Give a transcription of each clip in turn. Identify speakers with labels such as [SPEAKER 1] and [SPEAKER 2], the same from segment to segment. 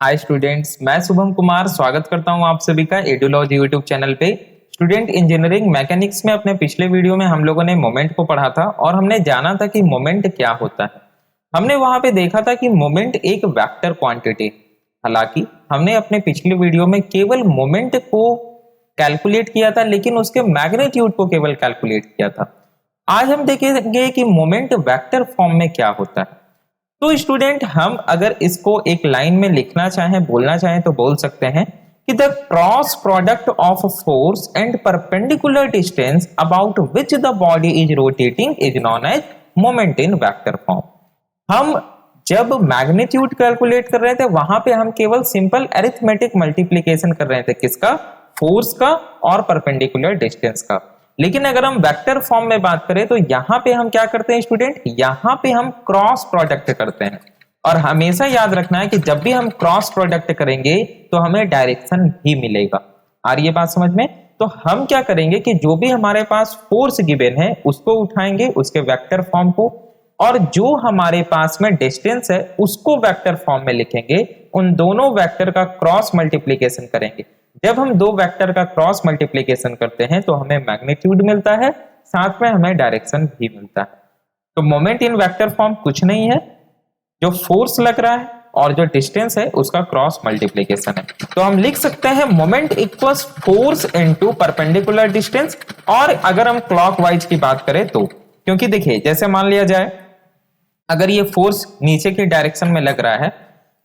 [SPEAKER 1] Hi students, मैं शुभम कुमार स्वागत करता हूं आप सभी का एडुलॉजी यूट्यूब चैनल पे। स्टूडेंट, इंजीनियरिंग मैकेनिक्स में अपने पिछले वीडियो में हम लोगों ने मोमेंट को पढ़ा था और हमने जाना था कि मोमेंट क्या होता है। हमने वहां पे देखा था कि मोमेंट एक वेक्टर क्वांटिटी। हालांकि हमने अपने पिछले वीडियो में केवल मोमेंट को कैलकुलेट किया था, लेकिन उसके मैग्नीट्यूड को केवल कैलकुलेट किया था। आज हम देखेंगे कि मोमेंट वेक्टर फॉर्म में क्या होता है। तो स्टूडेंट, हम अगर इसको एक लाइन में लिखना चाहें, बोलना चाहें तो बोल सकते हैं कि the cross product of force and perpendicular distance about which the body is rotating is known as moment in vector form. हम जब मैग्नीट्यूड कैलकुलेट कर रहे थे वहां पे हम केवल सिंपल अरिथमेटिक मल्टीप्लीकेशन कर रहे थे, किसका? फोर्स का और परपेंडिकुलर डिस्टेंस का। लेकिन अगर हम वेक्टर फॉर्म में बात करें तो यहां पे हम क्या करते हैं स्टूडेंट? यहां पे हम क्रॉस प्रोडक्ट करते हैं। और हमेशा याद रखना है कि जब भी हम क्रॉस प्रोडक्ट करेंगे तो हमें डायरेक्शन भी मिलेगा। आ रही है बात समझ में? तो हम क्या करेंगे कि जो भी हमारे पास फोर्स गिवन है उसको उठाएंगे, उसके वेक्टर फॉर्म को, और जो हमारे पास में डिस्टेंस है उसको वेक्टर फॉर्म में लिखेंगे। उन दोनों वेक्टर का क्रॉस मल्टीप्लीकेशन करेंगे। जब हम दो वेक्टर का क्रॉस मल्टीप्लीकेशन करते हैं तो हमें मैग्नीट्यूड मिलता है, साथ में हमें डायरेक्शन भी मिलता है। तो मोमेंट इन वेक्टर फॉर्म कुछ नहीं है, जो फोर्स लग रहा है और जो डिस्टेंस है उसका क्रॉस मल्टीप्लीकेशन है। तो हम लिख सकते हैं moment equals force into perpendicular distance. और अगर हम क्लॉकवाइज की बात करें तो, क्योंकि देखिए जैसे मान लिया जाए अगर ये फोर्स नीचे की डायरेक्शन में लग रहा है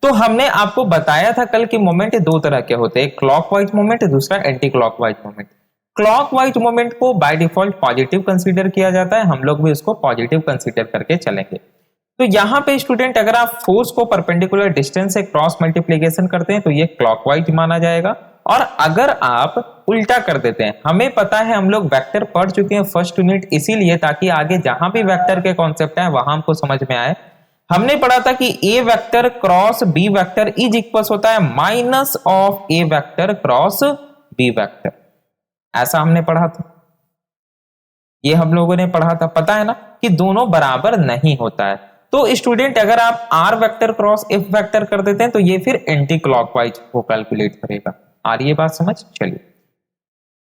[SPEAKER 1] तो हमने आपको बताया था कल कि मोमेंट दो तरह के होते हैं, क्लॉकवाइज मोमेंट, दूसरा anti clockwise moment. Clockwise moment को बाय डिफॉल्ट पॉजिटिव कंसीडर किया जाता है, हम लोग भी उसको पॉजिटिव कंसीडर करके चलेंगे। तो यहां पे स्टूडेंट अगर आप फोर्स को परपेंडिकुलर डिस्टेंस से क्रॉस मल्टीप्लीकेशन करते हैं तो ये क्लॉकवाइज माना जाएगा। और अगर आप उल्टा कर देते हैं, हमें पता है हम लोग वेक्टर पढ़ चुके हैं फर्स्ट यूनिट, इसीलिए ताकि आगे जहां भी वेक्टर के कॉन्सेप्ट है वहां हमको समझ में आए। हमने पढ़ा था कि A vector cross B vector is equal होता है minus of A vector cross B vector. ऐसा हमने पढ़ा था, ये हम लोगों ने पढ़ा था। पता है ना कि दोनों बराबर नहीं होता है। तो स्टूडेंट अगर आप r vector cross F vector कर देते हैं तो ये फिर एंटी क्लॉकवाइज को कैलकुलेट करेगा। आ रही है बात समझ? चलिए,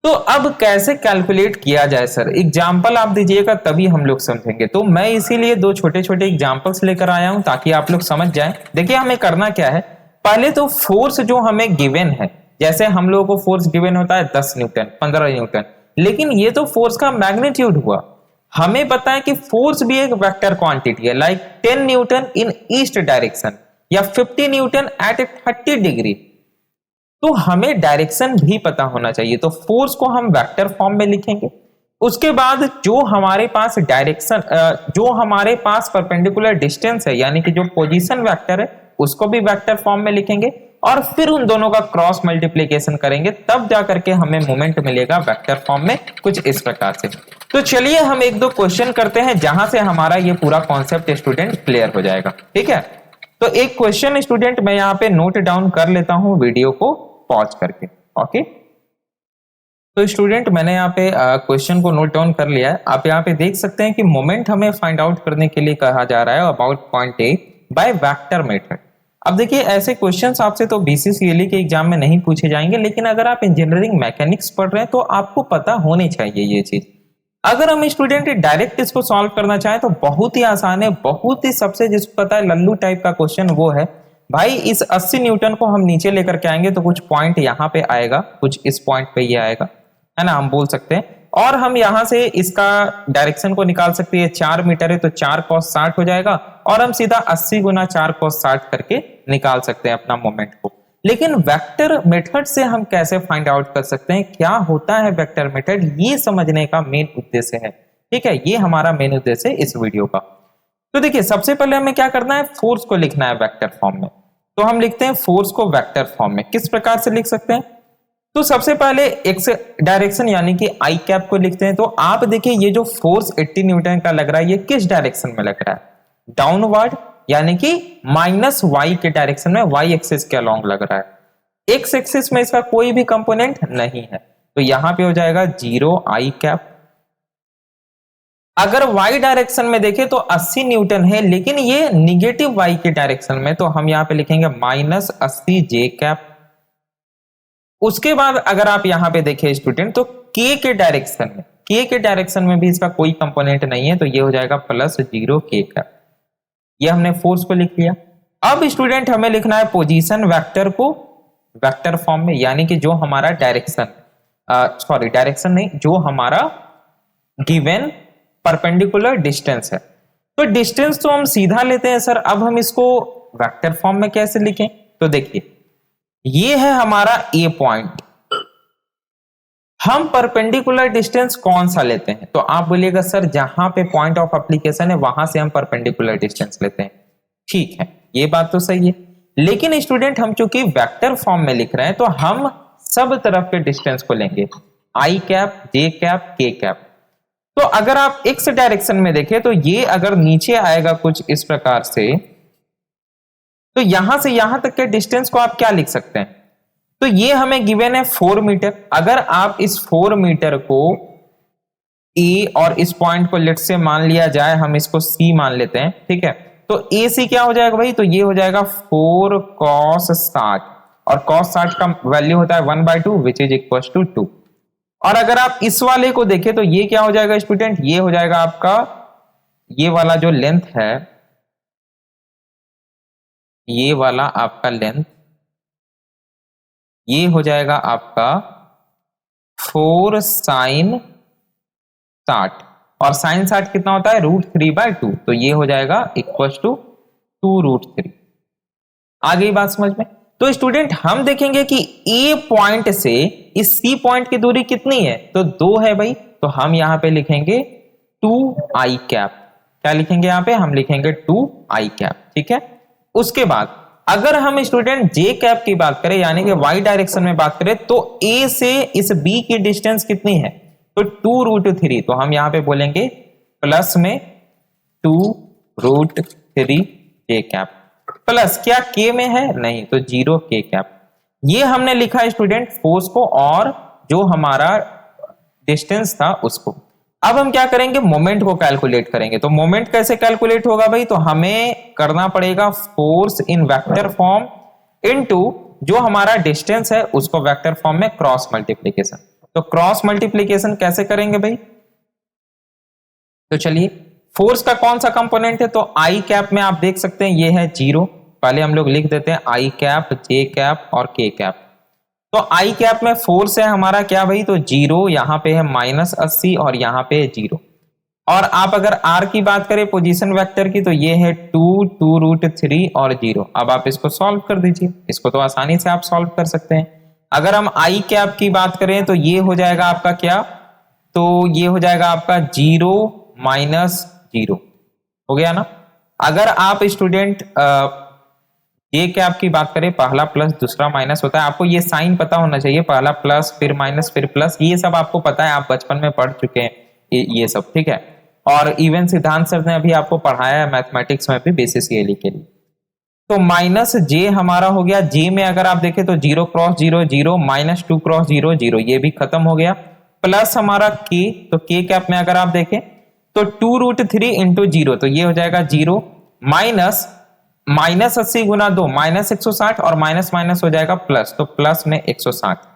[SPEAKER 1] तो अब कैसे कैलकुलेट किया जाए सर? एग्जाम्पल आप दीजिएगा तभी हम लोग समझेंगे। तो मैं इसीलिए दो छोटे छोटे एग्जाम्पल्स लेकर आया हूं ताकि आप लोग समझ जाएं। देखिए हमें करना क्या है, पहले तो फोर्स जो हमें गिवन है, जैसे हम लोगों को फोर्स गिवन होता है 10 न्यूटन, 15 न्यूटन, लेकिन ये तो फोर्स का मैग्नीट्यूड हुआ। हमें पता है कि फोर्स भी एक वेक्टर क्वांटिटी है, लाइक 10 न्यूटन इन ईस्ट डायरेक्शन या 50 न्यूटन एट 30 डिग्री। तो हमें डायरेक्शन भी पता होना चाहिए, तो फोर्स को हम वेक्टर फॉर्म में लिखेंगे। उसके बाद जो हमारे पास डायरेक्शन, जो हमारे पास परपेंडिकुलर डिस्टेंस है यानी कि जो पोजीशन वेक्टर है उसको भी वेक्टर फॉर्म में लिखेंगे और फिर उन दोनों का क्रॉस मल्टीप्लीकेशन करेंगे, तब जाकर के हमें मोमेंट मिलेगा वेक्टर फॉर्म में, कुछ इस प्रकार से। तो चलिए हम एक दो क्वेश्चन करते हैं जहां से हमारा ये पूरा कॉन्सेप्ट स्टूडेंट क्लियर हो जाएगा। ठीक है, तो एक क्वेश्चन स्टूडेंट मैं यहाँ पे नोट डाउन कर लेता हूं वीडियो को पॉज करके। ओके, तो स्टूडेंट मैंने यहाँ पे क्वेश्चन को नोट डाउन कर लिया है। आप यहाँ पे देख सकते हैं कि मोमेंट हमें फाइंड आउट करने के लिए कहा जा रहा है about point A by vector method. अब देखिए ऐसे क्वेश्चंस आपसे तो बीसीसीएलई के एग्जाम में नहीं पूछे जाएंगे, लेकिन अगर आप इंजीनियरिंग मैकेनिक्स पढ़ रहे हैं तो आपको पता होनी चाहिए ये चीज। अगर हम स्टूडेंट डायरेक्ट इसको सॉल्व करना चाहें तो बहुत ही आसान है, बहुत ही सबसे जिसको पता है लल्लू टाइप का क्वेश्चन वो है, भाई इस 80 न्यूटन को हम नीचे लेकर के आएंगे तो कुछ पॉइंट यहाँ पे आएगा, कुछ इस पॉइंट पे ये आएगा, है ना, हम बोल सकते हैं। और हम यहां से इसका डायरेक्शन को निकाल सकते हैं, 4 मीटर है तो 4 cos 60 हो जाएगा और हम सीधा 80 गुना 4 cos 60 करके निकाल सकते हैं अपना मोमेंट को। लेकिन वेक्टर मेथड से हम कैसे फाइंड आउट कर सकते हैं, क्या होता है वेक्टर मेथड, ये समझने का मेन उद्देश्य है। ठीक है, ये हमारा मेन उद्देश्य है इस वीडियो का। तो देखिए सबसे पहले हमें क्या करना है, फोर्स को लिखना है वेक्टर फॉर्म में। तो हम लिखते हैं फोर्स को वेक्टर फॉर्म में। किस प्रकार से लिख सकते हैं? तो सबसे पहले एक्स डायरेक्शन यानी कि आई कैप को लिखते हैं। तो आप देखिए ये जो फोर्स 80 न्यूटन का लग रहा है ये किस डायरेक्शन में लग रहा है? डाउनवर्ड, यानी कि माइनस वाई के डायरेक्शन में, वाई एक्सिस के अलोंग लग रहा है। एक्स एक्सिस में इसका कोई भी कंपोनेंट नहीं है, तो यहां पे हो जाएगा 0 आई कैप। अगर y डायरेक्शन में देखें तो 80 न्यूटन है, लेकिन ये निगेटिव y के डायरेक्शन में, तो हम यहां पे लिखेंगे -80 जे कैप। उसके बाद अगर आप यहां पे देखें स्टूडेंट, तो k के डायरेक्शन में भी इसका कोई कंपोनेंट नहीं है, तो ये हो जाएगा +0 k कैप। ये हमने फोर्स को लिख लिया। अब स्टूडेंट हमें लिखना है पोजीशन वेक्टर को वेक्टर फॉर्म में, यानी कि जो हमारा डायरेक्शन नहीं, जो हमारा गिवन परपेंडिकुलर डिस्टेंस है। तो डिस्टेंस तो हम सीधा लेते हैं सर, अब हम इसको वेक्टर फॉर्म में कैसे लिखें? तो देखिए, ये है हमारा ए पॉइंट, हम परपेंडिकुलर डिस्टेंस कौन सा लेते हैं? तो आप बोलिएगा सर जहां पे पॉइंट ऑफ एप्लीकेशन है वहां से हम परपेंडिकुलर डिस्टेंस लेते हैं। ठीक है, ये बात तो सही है, लेकिन स्टूडेंट हम चूंकि वेक्टर फॉर्म में लिख रहे हैं तो हम सब तरफ के डिस्टेंस को लेंगे, आई कैप, जे कैप, के कैप। तो अगर आप एक्स डायरेक्शन में देखें तो ये अगर नीचे आएगा कुछ इस प्रकार से, तो यहां से यहां तक के डिस्टेंस को आप क्या लिख सकते हैं? तो ये हमें गिवन है 4 मीटर। अगर आप इस 4 मीटर को ए और इस पॉइंट को लेट से मान लिया जाए, हम इसको सी मान लेते हैं, ठीक है, तो ए सी क्या हो जाएगा भाई? तो ये हो जाएगा 4 cos 60, और cos 60 का वैल्यू होता है 1/2 विच इज इक्वल टू 2। और अगर आप इस वाले को देखें तो ये क्या हो जाएगा स्टूडेंट? ये हो जाएगा आपका, ये वाला जो लेंथ है, ये वाला आपका लेंथ, ये हो जाएगा आपका 4 sin 60, और sin 60 कितना होता है? √3/2, तो ये हो जाएगा इक्वल टू 2√3। आ गई बात समझ में? तो स्टूडेंट हम देखेंगे कि ए पॉइंट से इस सी पॉइंट की दूरी कितनी है? तो 2 है भाई, तो हम यहां पे लिखेंगे 2i कैप। क्या लिखेंगे यहां पे? हम लिखेंगे 2i कैप, ठीक है। उसके बाद अगर हम स्टूडेंट जे कैप की बात करें, यानी कि वाई डायरेक्शन में बात करें, तो ए से इस बी की डिस्टेंस कितनी है? तो 2√3, तो हम यहां पे बोलेंगे प्लस में 2√3 जे कैप, प्लस क्या के में है? नहीं, तो 0 के कैप। ये हमने लिखा स्टूडेंट फोर्स को और जो हमारा डिस्टेंस था उसको। अब हम क्या करेंगे? मोमेंट को कैलकुलेट करेंगे। तो मोमेंट कैसे कैलकुलेट होगा भाई? तो हमें करना पड़ेगा force in vector form into जो हमारा डिस्टेंस है उसको वेक्टर फॉर्म में क्रॉस मल्टीप्लीकेशन। तो क्रॉस मल्टीप्लीकेशन कैसे करेंगे भाई? तो चलिए, फोर्स का कौन सा कंपोनेंट है? तो आई कैप में आप देख सकते हैं ये है 0। पहले हम लोग लिख देते हैं आई कैप, जे कैप और के कैप। तो आई कैप में फोर्स है हमारा क्या भाई? तो 0, यहां पे है -80 और यहां पे है 0। और आप अगर आर की बात करें पोजीशन वेक्टर की, तो ये है 2√3 और 0। अब आप इसको सॉल्व कर दीजिए, इसको तो आसानी से आप सॉल्व कर सकते हैं। अगर हम आई कैप की बात करें तो ये हो जाएगा आपका क्या? तो ये हो जाएगा आपका 0 - 0 हो गया ना। अगर आप स्टूडेंट जे कैप की बात करें, पहला प्लस दूसरा माइनस होता है। आपको ये साइन पता होना चाहिए, पहला प्लस फिर माइनस फिर प्लस, ये सब आपको पता है, आप बचपन में पढ़ चुके हैं ये सब, ठीक है। और इवन सिद्धांत सर ने अभी आपको पढ़ाया है मैथमेटिक्स में भी बेसिस के लिए। तो माइनस जे हमारा हो गया। जे में अगर आप देखें तो 0 क्रॉस 0 0, -2 क्रॉस 0 0, ये भी खत्म हो गया। प्लस हमारा के, तो के कैप में अगर आप देखें तो 2√3 इंटू 0, तो ये हो जाएगा 0, माइनस -80 गुना 2 -160, और माइनस माइनस हो जाएगा प्लस, तो प्लस में 160।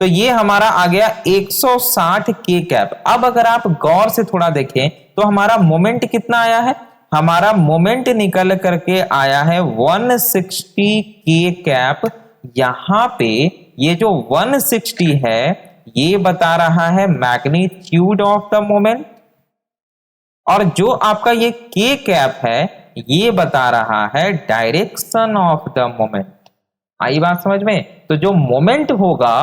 [SPEAKER 1] तो ये हमारा आ गया 160 के कैप। अब अगर आप गौर से थोड़ा देखें तो हमारा मोमेंट कितना आया है? हमारा मोमेंट निकल करके आया है 160 के कैप। यहां पे ये जो 160 है ये बता रहा है मैग्नीट्यूड ऑफ द मोमेंट, और जो आपका ये के कैप है ये बता रहा है डायरेक्शन ऑफ द मोमेंट। आई बात समझ में? तो जो मोमेंट होगा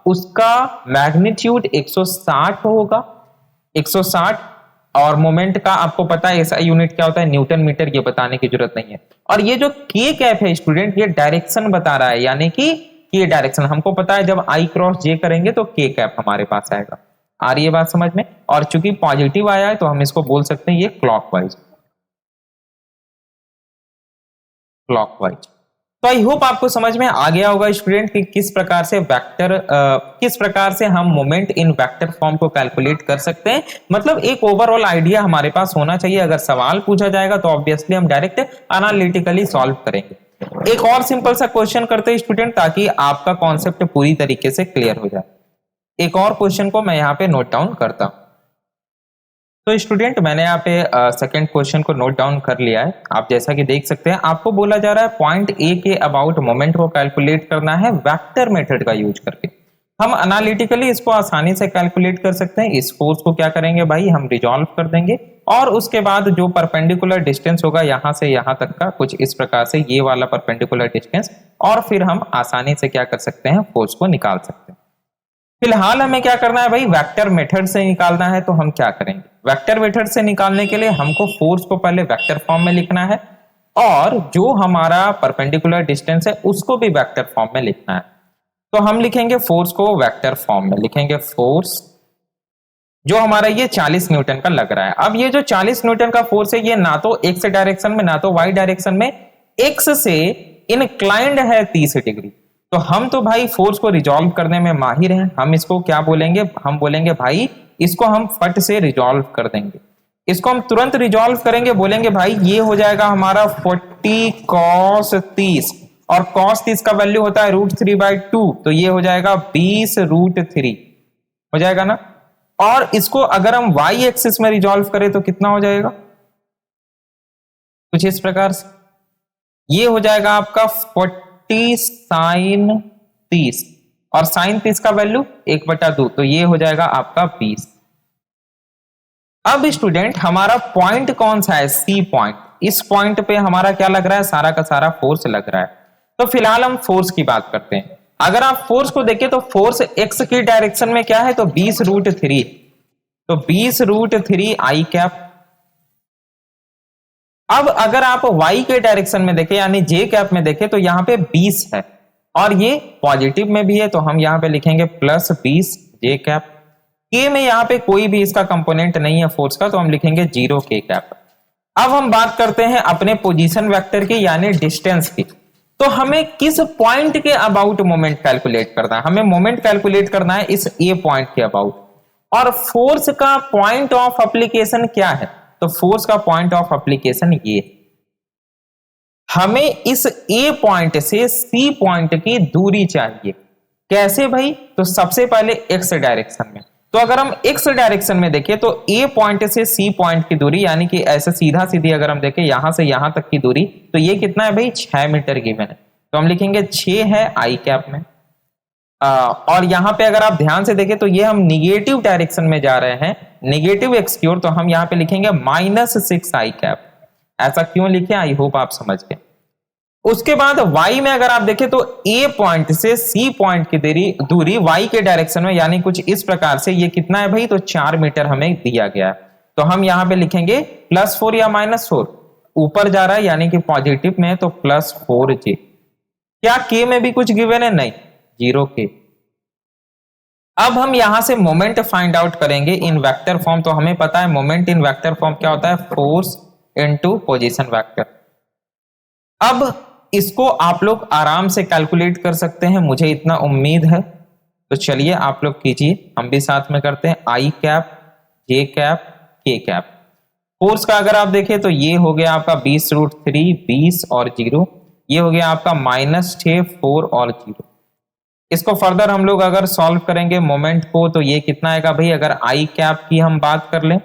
[SPEAKER 1] उसका मैग्नीट्यूड 160 होगा, 160। और मोमेंट का आपको पता है ऐसा यूनिट क्या होता है? न्यूटन मीटर, ये बताने की जरूरत नहीं है। और ये जो के कैप है स्टूडेंट, ये डायरेक्शन बता रहा है, यानी कि ये डायरेक्शन हमको पता है, जब आई क्रॉस जे करेंगे तो के कैप हमारे पास आएगा। आ रही है बात समझ में? और चूंकि पॉजिटिव आया है तो हम इसको बोल सकते हैं ये क्लॉकवाइज। तो आई होप आपको समझ में आ गया होगा स्टूडेंट कि किस प्रकार से हम मोमेंट इन वेक्टर फॉर्म को कैलकुलेट कर सकते हैं। मतलब एक ओवरऑल आइडिया हमारे पास होना चाहिए। अगर सवाल पूछा जाएगा तो ऑब्वियसली हम डायरेक्ट एनालिटिकली सॉल्व करेंगे। एक और सिंपल सा क्वेश्चन करते हैं स्टूडेंट, ताकि आपका कॉन्सेप्ट पूरी तरीके से क्लियर हो जाए। एक और क्वेश्चन को मैं यहाँ पे नोट डाउन करता हूं। तो स्टूडेंट मैंने यहाँ पे सेकंड क्वेश्चन को नोट डाउन कर लिया है। आप जैसा कि देख सकते हैं, आपको बोला जा रहा है पॉइंट ए के अबाउट मोमेंट को कैलकुलेट करना है वेक्टर मेथड का यूज करके। हम एनालिटिकली इसको आसानी से कैलकुलेट कर सकते हैं। इस फोर्स को क्या करेंगे भाई, हम रिजॉल्व कर देंगे और उसके बाद जो परपेंडिकुलर डिस्टेंस होगा यहां से यहां तक का, कुछ इस प्रकार से ये वाला परपेंडिकुलर डिस्टेंस, और फिर हम आसानी से क्या कर सकते हैं, फोर्स को निकाल सकते हैं। फिलहाल हमें क्या करना है भाई, वेक्टर मेथड से निकालना है। तो हम क्या करेंगे, वेक्टर मेथड से निकालने के लिए हमको फोर्स को पहले वेक्टर फॉर्म में लिखना है और जो हमारा परपेंडिकुलर डिस्टेंस है उसको भी वेक्टर फॉर्म में लिखना है। तो हम लिखेंगे फोर्स को वेक्टर फॉर्म में, लिखेंगे फोर्स जो हमारा ये 40 न्यूटन का लग रहा है। अब ये जो 40 न्यूटन का फोर्स है ये ना तो एक्स डायरेक्शन में ना तो वाई डायरेक्शन में, एक्स से इनक्लाइंड है 30 डिग्री। तो हम तो भाई फोर्स को रिजॉल्व करने में माहिर हैं। हम इसको क्या बोलेंगे, हम बोलेंगे भाई इसको हम फट से रिजॉल्व कर देंगे। इसको हम तुरंत रिजॉल्व करेंगे, बोलेंगे भाई ये हो जाएगा हमारा 40 cos 30 और cos 30 का वैल्यू होता है √3/2, तो ये हो जाएगा 20 √3 हो जाएगा ना। और इसको अगर हम y एक्सिस में रिजॉल्व करें तो कितना हो जाएगा, कुछ इस प्रकार से ये हो जाएगा आपका 40 sin 30 और sin 30 का वैल्यू 1/2, तो ये हो जाएगा आपका 20। अब स्टूडेंट हमारा पॉइंट कौन सा है, सी पॉइंट। इस पॉइंट पे हमारा क्या लग रहा है, सारा का सारा फोर्स लग रहा है। तो फिलहाल हम फोर्स की बात करते हैं। अगर आप फोर्स को देखें तो फोर्स एक्स की डायरेक्शन में क्या है, तो 20 √3, तो 20 √3 आई कैप। अब अगर आप y के डायरेक्शन में देखें यानी जे कैप में देखें तो यहां पे 20 है और ये पॉजिटिव में भी है, तो हम यहां पे लिखेंगे +20 जे कैप। के में यहां पे कोई भी इसका कंपोनेंट नहीं है फोर्स का, तो हम लिखेंगे 0 के कैप। अब हम बात करते हैं अपने पोजीशन वेक्टर की यानी डिस्टेंस की। तो हमें किस पॉइंट के अबाउट मोमेंट कैलकुलेट करना है, हमें मोमेंट कैलकुलेट करना है इस ए पॉइंट के अबाउट। और फोर्स का पॉइंट ऑफ एप्लीकेशन क्या है, तो फोर्स का पॉइंट ऑफ एप्लीकेशन ये, हमें इस ए पॉइंट से सी पॉइंट की दूरी चाहिए। कैसे भाई, तो सबसे पहले एक्स डायरेक्शन में। तो अगर हम एक्स डायरेक्शन में देखें तो ए पॉइंट से सी पॉइंट की दूरी यानी कि ऐसे सीधा सीधी अगर हम देखें यहां से यहां तक की दूरी, तो ये कितना है भाई, 6 मीटर गिवन है, तो हम लिखेंगे 6 है आई कैप में। और यहां पे अगर आप ध्यान से देखें तो ये हम निगेटिव डायरेक्शन में जा रहे हैं, नेगेटिव एक्स की ओर, तो हम यहां पे लिखेंगे -6 आई कैप। ऐसा क्यों लिखे, आई होप आप समझ गए। उसके बाद y में अगर आप देखें तो a पॉइंट से c पॉइंट की दूरी y के डायरेक्शन में यानी कुछ इस प्रकार से, ये कितना है भाई, तो 4 मीटर हमें दिया गया है। तो हम यहां पे लिखेंगे +4 या -4, ऊपर जा रहा है यानी कि पॉजिटिव में, तो +4j। क्या k में भी कुछ गिवन है, नहीं, 0 k। अब हम यहां से मोमेंट फाइंड आउट करेंगे इन वेक्टर फॉर्म। तो हमें पता है मोमेंट इन वेक्टर फॉर्म क्या होता है, फोर्स इनटू पोजीशन वेक्टर। अब इसको आप लोग आराम से कैलकुलेट कर सकते हैं, मुझे इतना उम्मीद है। तो चलिए आप लोग कीजिए, हम भी साथ में करते हैं। आई कैप, जे कैप, के कैप। फोर्स का अगर आप देखें तो ये हो गया आपका 20 √3, 20 और 0, ये हो गया आपका -6, 4 और 0। इसको फर्दर हम लोग अगर सॉल्व करेंगे मोमेंट को, तो ये कितना आएगा भाई, अगर आई कैप की हम बात कर लें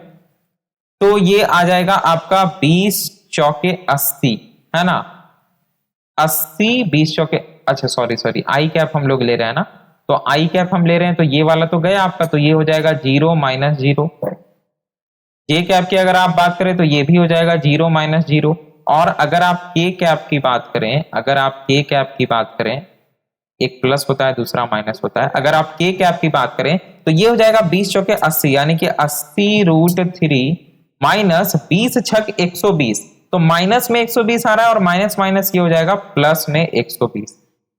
[SPEAKER 1] तो ये आ जाएगा आपका 20 चौके 80, है ना, 80, 20 चौके, अच्छा सॉरी आई कैप हम लोग ले रहे हैं ना, तो आई कैप हम ले रहे हैं, तो ये वाला तो गया आपका, तो ये हो जाएगा 0 -0। जे कैप की अगर आप बात करें तो ये भी हो जाएगा 0 -0। और अगर आप के कैप की बात करें, अगर आप के कैप की बात करें, एक प्लस होता है दूसरा माइनस होता है, अगर आप के कैप की बात करें तो ये हो जाएगा 20 चौके 80 यानी कि 80 √3 माइनस 20 छक 120, तो माइनस में 120 आ रहा है और माइनस माइनस ये हो जाएगा प्लस में 120।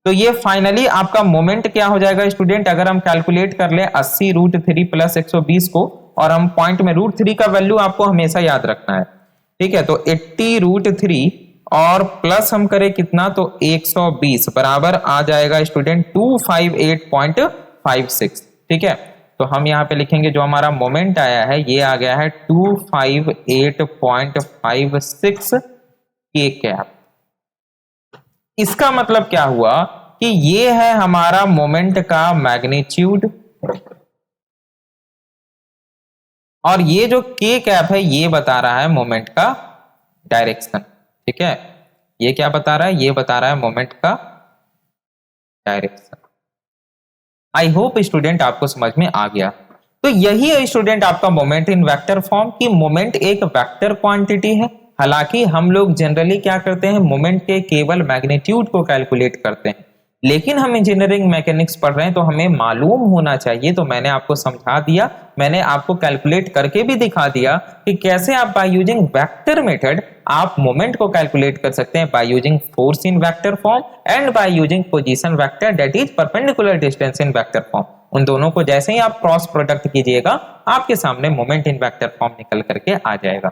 [SPEAKER 1] तो ये फाइनली आपका मोमेंट क्या हो जाएगा स्टूडेंट, अगर हम कैलकुलेट कर ले 80 √3 प्लस 120 को, और हम पॉइंट में √3 का वैल्यू आपको हमेशा याद रखना है, ठीक है। तो 80 √3 और प्लस हम करें कितना तो 120 बराबर आ जाएगा स्टूडेंट 258.56। ठीक है, तो हम यहाँ पे लिखेंगे जो हमारा मोमेंट आया है ये आ गया है 258.56 के कैप। इसका मतलब क्या हुआ कि ये है हमारा मोमेंट का मैग्नीट्यूड और ये जो के कैप है ये बता रहा है मोमेंट का डायरेक्शन। ठीक है, ये क्या बता रहा है, ये बता रहा है मोमेंट का डायरेक्शन। आई होप स्टूडेंट आपको समझ में आ गया। तो यही है स्टूडेंट आपका मोमेंट इन वेक्टर फॉर्म की मोमेंट एक वेक्टर क्वांटिटी है। हालांकि हम लोग जनरली क्या करते हैं, मोमेंट के केवल मैग्नीट्यूड को कैलकुलेट करते हैं, लेकिन हम इंजीनियरिंग मैकेनिक्स पढ़ रहे हैं तो हमें मालूम होना चाहिए। तो मैंने आपको समझा दिया, मैंने आपको कैलकुलेट करके भी दिखा दिया कि कैसे आप बाय यूजिंग वेक्टर मेथड आप मोमेंट को कैलकुलेट कर सकते हैं by using force in vector form and by using position vector that is perpendicular distance in vector form. उन दोनों को जैसे ही आप क्रॉस प्रोडक्ट कीजिएगा आपके सामने मोमेंट इन वेक्टर फॉर्म निकल करके आ जाएगा।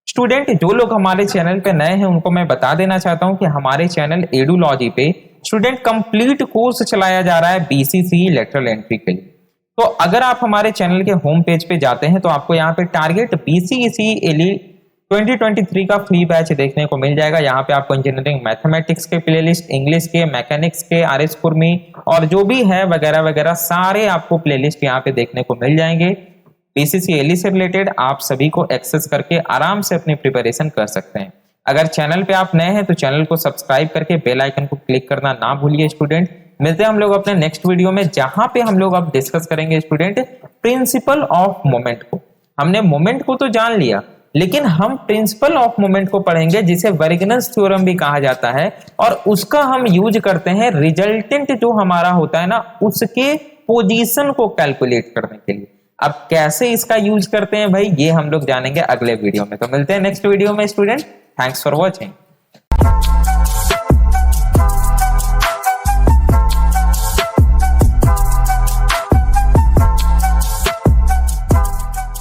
[SPEAKER 1] स्टूडेंट जो लोग हमारे चैनल पे नए हैं उनको मैं बता देना चाहता हूं कि हमारे चैनल एडुलॉजी पे स्टूडेंट कंप्लीट कोर्स चलाया जा रहा है बीसीसी लेटरल एंट्री के लिए। तो अगर आप हमारे चैनल के होम पेज पे जाते हैं तो आपको यहाँ पे टारगेट बीसीसी एलई 2023 का फ्री बैच देखने को मिल जाएगा। यहाँ पे आपको इंजीनियरिंग मैथमेटिक्स के प्लेलिस्ट, इंग्लिश के, मैकेनिक्स के, आरएस कुर्मी और जो भी है वगैरह वगैरह सारे आपको प्लेलिस्ट यहाँ पे देखने को मिल जाएंगे। बीसीसी एलई से रिलेटेड आप सभी को एक्सेस करके आराम से अपनी प्रिपरेशन कर सकते हैं। अगर चैनल पे आप नए हैं तो चैनल को सब्सक्राइब करके बेल आइकन को क्लिक करना ना भूलिए। स्टूडेंट मिलते हैं हम लोग अपने नेक्स्ट वीडियो में, जहां पे हम लोग अब डिस्कस करेंगे स्टूडेंट प्रिंसिपल ऑफ मोमेंट को। हमने मोमेंट को तो जान लिया, लेकिन हम प्रिंसिपल ऑफ मोमेंट को पढ़ेंगे जिसे वर्गनस थ्योरम भी कहा जाता है, और उसका हम यूज करते हैं रिजल्टेंट जो हमारा होता है ना उसके पोजीशन को कैलकुलेट करने के लिए। अब कैसे इसका यूज करते हैं भाई, ये हम लोग जानेंगे अगले वीडियो में। तो मिलते हैं नेक्स्ट वीडियो में स्टूडेंट। Thanks for watching.